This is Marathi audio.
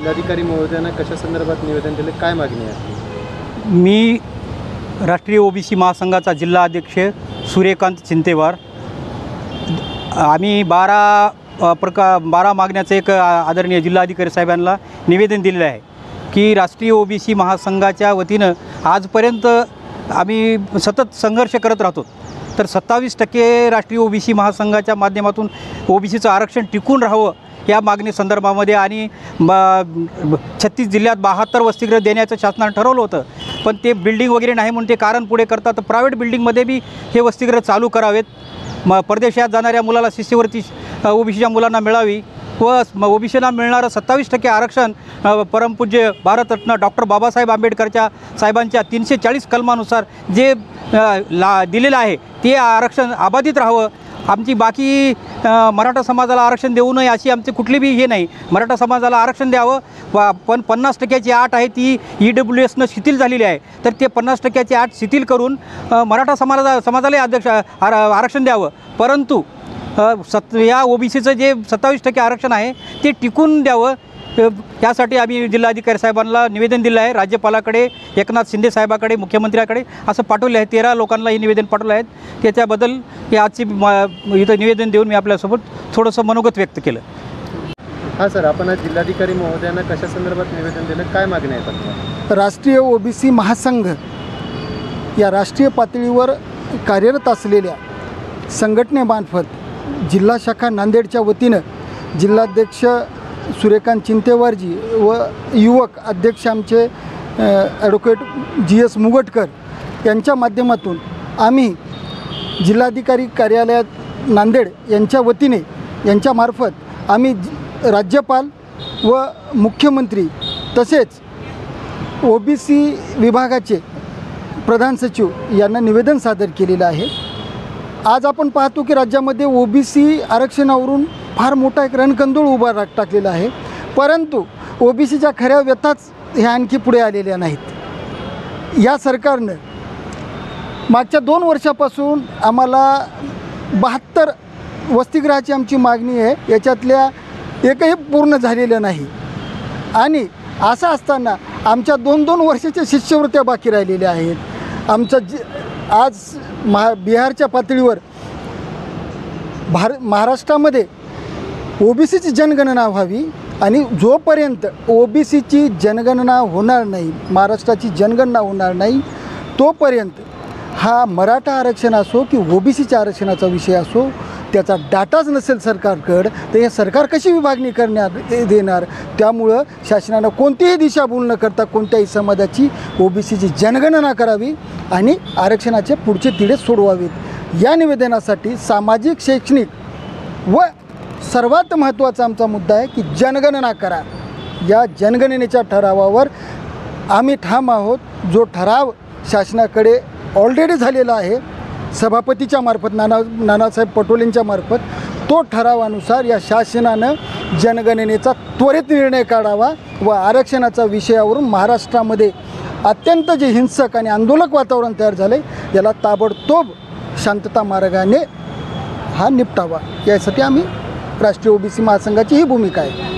जिल्हाधिकारी महोदयांना कशा संदर्भात निवेदन दिले, काय मागणी आहे? मी राष्ट्रीय ओबीसी महासंघाचा जिल्हा अध्यक्ष सूर्यकांत चिंतेवार। आम्ही 12 मागण्याचं एक आदरणीय जिल्हाधिकारी साहेबांना निवेदन दिलेलं आहे की राष्ट्रीय ओबीसी महासंघाच्या वतीनं आजपर्यंत आम्ही सतत संघर्ष करत राहतो। तर 27% राष्ट्रीय ओबीसी महासंघाच्या माध्यमातून ओबीसीचं आरक्षण टिकून राहावं या मागणी संदर्भामध्ये आणि 36 जिल्ह्यात 72 वसतिगृह देण्याचं शासनानं ठरवलं होतं, पण ते बिल्डिंग वगैरे नाही म्हणून ते कारण पुढे करतात। तर प्रायव्हेट बिल्डिंगमध्ये बी हे वसतिगृह चालू करावेत, परदेशात जाणाऱ्या मुलाला शिष्यवृत्ती ओबीसीच्या मुलांना मिळावी व ओबीसीला मिळणारं 27% आरक्षण परमपूज्य भारतरत्न डॉक्टर बाबासाहेब आंबेडकरच्या साहेबांच्या 340 कलमानुसार जे दिलेलं आहे ते आरक्षण अबाधित राहावं। आमची बाकी मराठा समाजाला आरक्षण देऊ नये अशी आमची कुठली बी हे नाही, मराठा समाजाला आरक्षण द्यावं। पण 50%ची अट आहे ती EWSनं शिथिल झालेली आहे, तर ते 50%ची अट शिथिल करून मराठा समाजाला आरक्षण द्यावं। परंतु या ओबीसीचं जे 27% आरक्षण आहे ते टिकून द्यावं, यासाठी आम्ही जिल्हाधिकारी साहेबांना निवेदन दिलं आहे। राज्यपालाकडे, एकनाथ शिंदे साहेबाकडे, मुख्यमंत्र्याकडे असं पाठवले आहे। 13 लोकांना हे निवेदन पाठवलं आहे। त्याच्याबद्दल हे आजची इथं निवेदन देऊन मी आपल्यासोबत थोडंसं मनोगत व्यक्त केलं। हां सर, आपण आज जिल्हाधिकारी महोदयांना कशा संदर्भात निवेदन दिलं, काय मागणी आहे आपल्या? राष्ट्रीय ओबीसी महासंघ या राष्ट्रीय पातळीवर कार्यरत असलेल्या संघटनेमार्फत जिल्हा शाखा नांदेडच्या वतीनं जिल्हाध्यक्ष सूर्यकांत चिंतेवारजी व युवक अध्यक्ष आमचे ॲडव्होकेट GS मुगटकर यांच्या माध्यमातून आम्ही जिल्हाधिकारी कार्यालयात नांदेड यांच्या वतीने यांच्यामार्फत आम्ही राज्यपाल व मुख्यमंत्री तसेच ओबीसी विभागाचे प्रधान सचिव यांना निवेदन सादर केलेलं आहे। आज आपण पाहतो की राज्यामध्ये ओबीसी आरक्षणावरून फार मोठा एक रणकंदोळ उभा टाकलेला आहे, परंतु ओबीसीच्या खऱ्या व्यथाच ह्या आणखी पुढे आलेल्या नाहीत। या सरकारनं मागच्या 2 वर्षापासून आम्हाला 72 वसतिगृहाची आमची मागणी आहे, याच्यातल्या एकही पूर्ण झालेलं नाही। आणि असं असताना आमच्या 2-2 वर्षाच्या शिष्यवृत्त्या बाकी राहिलेल्या आहेत। आज बिहारच्या पातळीवर महाराष्ट्रामध्ये ओबीसीची जनगणना व्हावी आणि जोपर्यंत ओबीसीची जनगणना होणार नाही, महाराष्ट्राची जनगणना होणार नाही, तोपर्यंत हा मराठा आरक्षण असो की ओबीसीच्या आरक्षणाचा विषय असो त्याचा डाटाच नसेल सरकारकडं, तर हे सरकार कशी विभागणी देणार? त्यामुळं शासनानं कोणतीही दिशाभूल न करता कोणत्याही समाजाची ओबीसीची जनगणना करावी आणि आरक्षणाचे पुढचे तिढे सोडवावेत। या निवेदनासाठी सामाजिक, शैक्षणिक व सर्वात महत्त्वाचा आमचा मुद्दा आहे की जनगणना करा। या जनगणनेच्या ठरावावर आम्ही ठाम आहोत। जो ठराव शासनाकडे ऑलरेडी झालेला आहे सभापतीच्या मार्फत, नानासाहेब पटोलेंच्या मार्फत, तो ठरावानुसार या शासनानं जनगणनेचा त्वरित निर्णय काढावा व आरक्षणाचा विषयावरून महाराष्ट्रामध्ये अत्यंत जे हिंसक आणि आंदोलक वातावरण तयार झाले याला ताबडतोब शांतता मार्गाने हा निपटावा। यासाठी आम्ही राष्ट्रीय ओबीसी महासंघाची ही भूमिका आहे।